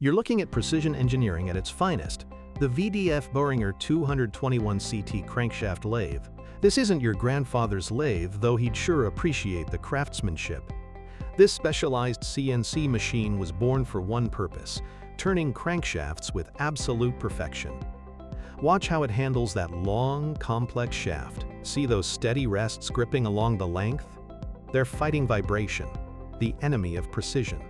You're looking at precision engineering at its finest, the VDF Boehringer 221 CT crankshaft lathe. This isn't your grandfather's lathe, though he'd sure appreciate the craftsmanship. This specialized CNC machine was born for one purpose: turning crankshafts with absolute perfection. Watch how it handles that long, complex shaft. See those steady rests gripping along the length? They're fighting vibration, the enemy of precision.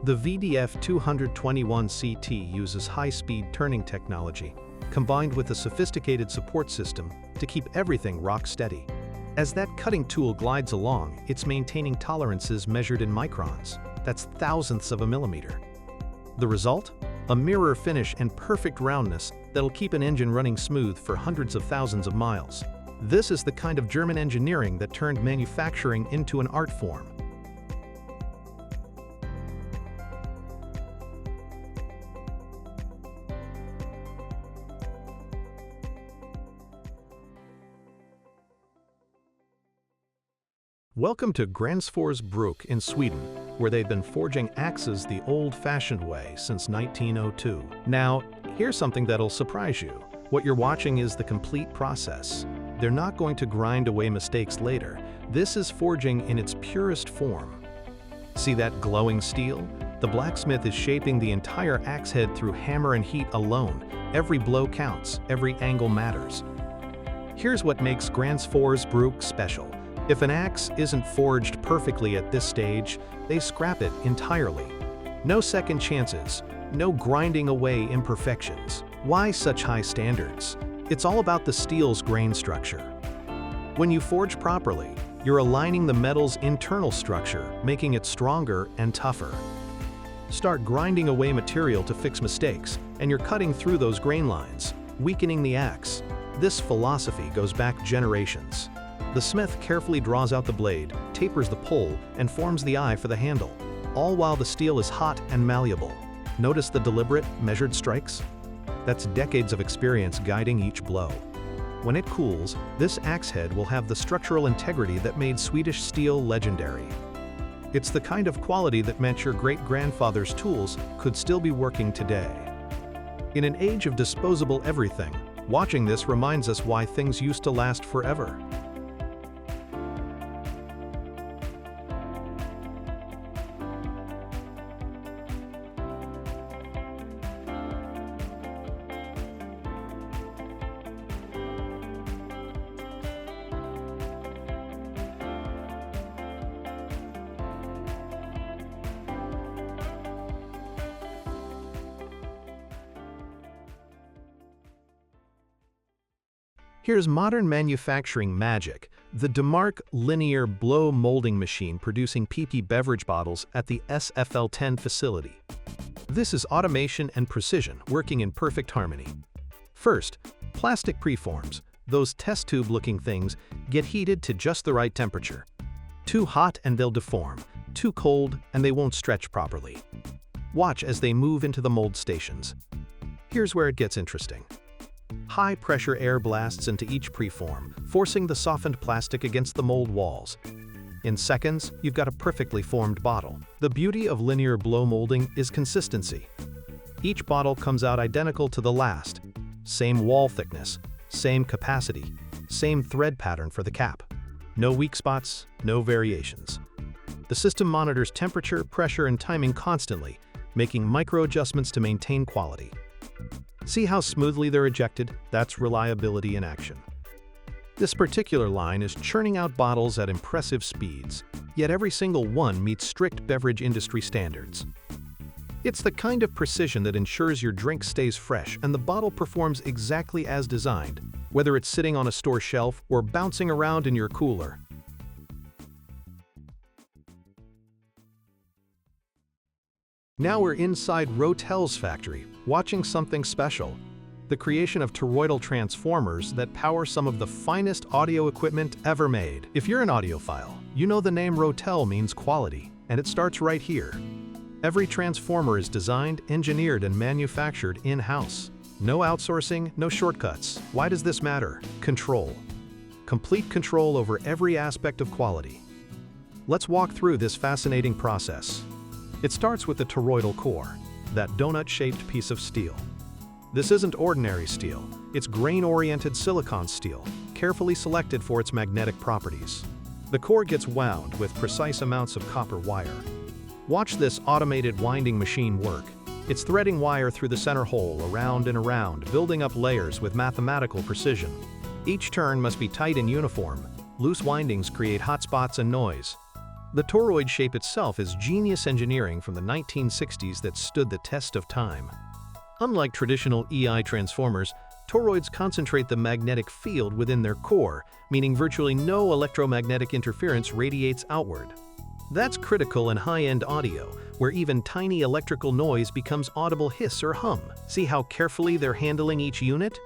The VDF 221 CT uses high-speed turning technology, combined with a sophisticated support system to keep everything rock steady. As that cutting tool glides along, it's maintaining tolerances measured in microns. That's thousandths of a millimeter. The result? A mirror finish and perfect roundness that'll keep an engine running smooth for hundreds of thousands of miles. This is the kind of German engineering that turned manufacturing into an art form. Welcome to Gränsforsbruk in Sweden, where they've been forging axes the old-fashioned way since 1902. Now, here's something that'll surprise you. What you're watching is the complete process. They're not going to grind away mistakes later. This is forging in its purest form. See that glowing steel? The blacksmith is shaping the entire axe head through hammer and heat alone. Every blow counts, every angle matters. Here's what makes Gränsforsbruk special. If an axe isn't forged perfectly at this stage, they scrap it entirely. No second chances, no grinding away imperfections. Why such high standards? It's all about the steel's grain structure. When you forge properly, you're aligning the metal's internal structure, making it stronger and tougher. Start grinding away material to fix mistakes, and you're cutting through those grain lines, weakening the axe. This philosophy goes back generations. The smith carefully draws out the blade, tapers the pole, and forms the eye for the handle, all while the steel is hot and malleable. Notice the deliberate, measured strikes? That's decades of experience guiding each blow. When it cools, this axe head will have the structural integrity that made Swedish steel legendary. It's the kind of quality that meant your great-grandfather's tools could still be working today. In an age of disposable everything, watching this reminds us why things used to last forever. Here's modern manufacturing magic, the DeMark linear blow molding machine producing PP beverage bottles at the SFL10 facility. This is automation and precision working in perfect harmony. First, plastic preforms, those test tube-looking things, get heated to just the right temperature. Too hot and they'll deform, too cold and they won't stretch properly. Watch as they move into the mold stations. Here's where it gets interesting. High-pressure air blasts into each preform, forcing the softened plastic against the mold walls. In seconds, you've got a perfectly formed bottle. The beauty of linear blow molding is consistency. Each bottle comes out identical to the last. Same wall thickness, same capacity, same thread pattern for the cap. No weak spots, no variations. The system monitors temperature, pressure, and timing constantly, making micro-adjustments to maintain quality. See how smoothly they're ejected? That's reliability in action. This particular line is churning out bottles at impressive speeds, yet every single one meets strict beverage industry standards. It's the kind of precision that ensures your drink stays fresh and the bottle performs exactly as designed, whether it's sitting on a store shelf or bouncing around in your cooler. Now we're inside Rotel's factory, watching something special. The creation of toroidal transformers that power some of the finest audio equipment ever made. If you're an audiophile, you know the name Rotel means quality, and it starts right here. Every transformer is designed, engineered, and manufactured in-house. No outsourcing, no shortcuts. Why does this matter? Control. Complete control over every aspect of quality. Let's walk through this fascinating process. It starts with the toroidal core. that donut-shaped piece of steel. This isn't ordinary steel, it's grain-oriented silicon steel, carefully selected for its magnetic properties. The core gets wound with precise amounts of copper wire. Watch this automated winding machine work. It's threading wire through the center hole, around and around, building up layers with mathematical precision. Each turn must be tight and uniform. Loose windings create hot spots and noise. The toroid shape itself is genius engineering from the 1960s that stood the test of time. Unlike traditional EI transformers, toroids concentrate the magnetic field within their core, meaning virtually no electromagnetic interference radiates outward. That's critical in high-end audio, where even tiny electrical noise becomes audible hiss or hum. See how carefully they're handling each unit?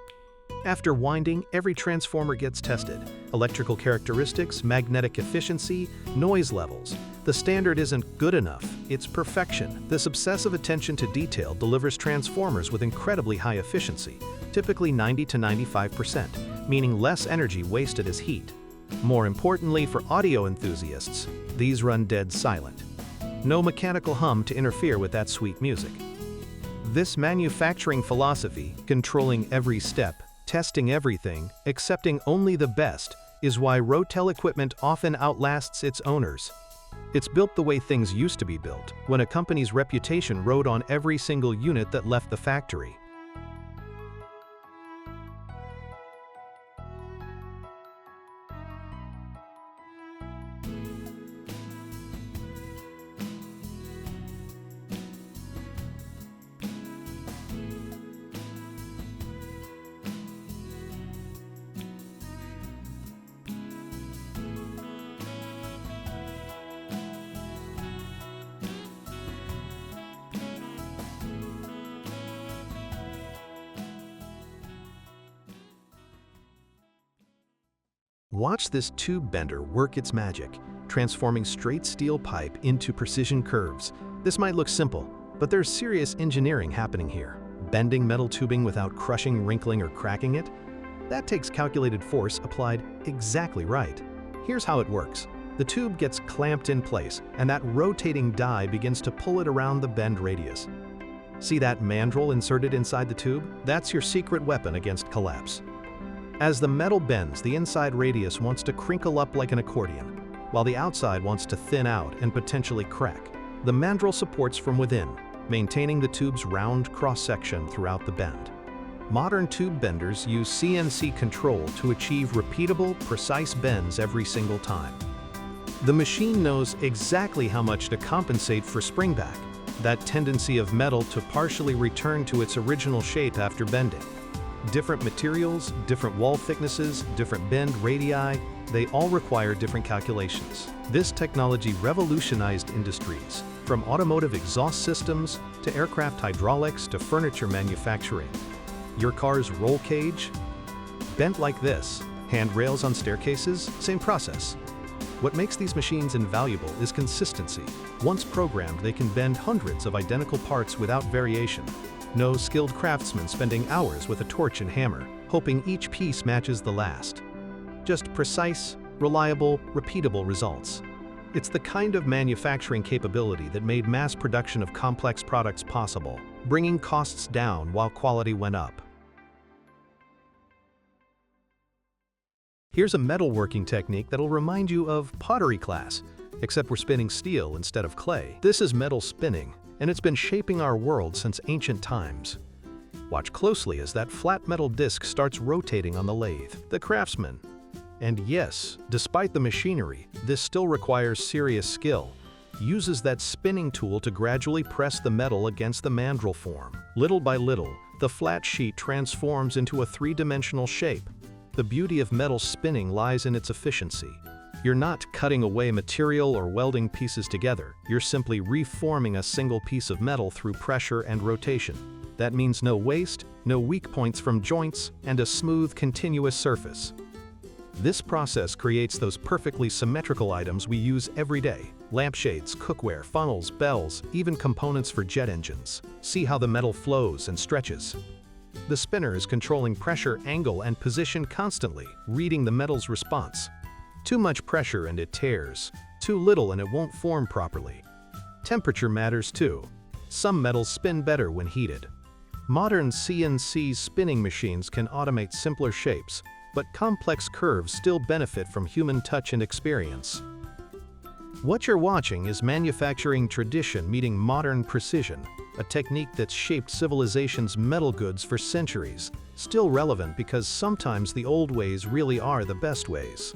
After winding, every transformer gets tested. Electrical characteristics, magnetic efficiency, noise levels. The standard isn't good enough, it's perfection. This obsessive attention to detail delivers transformers with incredibly high efficiency, typically 90 to 95%, meaning less energy wasted as heat. More importantly for audio enthusiasts, these run dead silent. No mechanical hum to interfere with that sweet music. This manufacturing philosophy, controlling every step, testing everything, accepting only the best, is why Rotel equipment often outlasts its owners. It's built the way things used to be built, when a company's reputation rode on every single unit that left the factory. Watch this tube bender work its magic, transforming straight steel pipe into precision curves. This might look simple, but there's serious engineering happening here. Bending metal tubing without crushing, wrinkling, or cracking it? That takes calculated force applied exactly right. Here's how it works. The tube gets clamped in place, and that rotating die begins to pull it around the bend radius. See that mandrel inserted inside the tube? That's your secret weapon against collapse. As the metal bends, the inside radius wants to crinkle up like an accordion, while the outside wants to thin out and potentially crack. The mandrel supports from within, maintaining the tube's round cross-section throughout the bend. Modern tube benders use CNC control to achieve repeatable, precise bends every single time. The machine knows exactly how much to compensate for springback, that tendency of metal to partially return to its original shape after bending. Different materials, different wall thicknesses, different bend radii, they all require different calculations. This technology revolutionized industries, from automotive exhaust systems to aircraft hydraulics to furniture manufacturing. Your car's roll cage? Bent like this. Handrails on staircases? Same process. What makes these machines invaluable is consistency. Once programmed, they can bend hundreds of identical parts without variation. No skilled craftsman spending hours with a torch and hammer, hoping each piece matches the last. Just precise, reliable, repeatable results. It's the kind of manufacturing capability that made mass production of complex products possible, bringing costs down while quality went up. Here's a metalworking technique that'll remind you of pottery class, except we're spinning steel instead of clay. This is metal spinning, and it's been shaping our world since ancient times. Watch closely as that flat metal disc starts rotating on the lathe. The craftsman. And yes, despite the machinery, this still requires serious skill. Uses that spinning tool to gradually press the metal against the mandrel form. Little by little, the flat sheet transforms into a three-dimensional shape. The beauty of metal spinning lies in its efficiency. You're not cutting away material or welding pieces together. You're simply reforming a single piece of metal through pressure and rotation. That means no waste, no weak points from joints, and a smooth, continuous surface. This process creates those perfectly symmetrical items we use every day. Lampshades, cookware, funnels, bells, even components for jet engines. See how the metal flows and stretches. The spinner is controlling pressure, angle, and position constantly, reading the metal's response. Too much pressure and it tears. Too little and it won't form properly. Temperature matters too. Some metals spin better when heated. Modern CNC spinning machines can automate simpler shapes, but complex curves still benefit from human touch and experience. What you're watching is manufacturing tradition meeting modern precision, a technique that's shaped civilization's metal goods for centuries, still relevant because sometimes the old ways really are the best ways.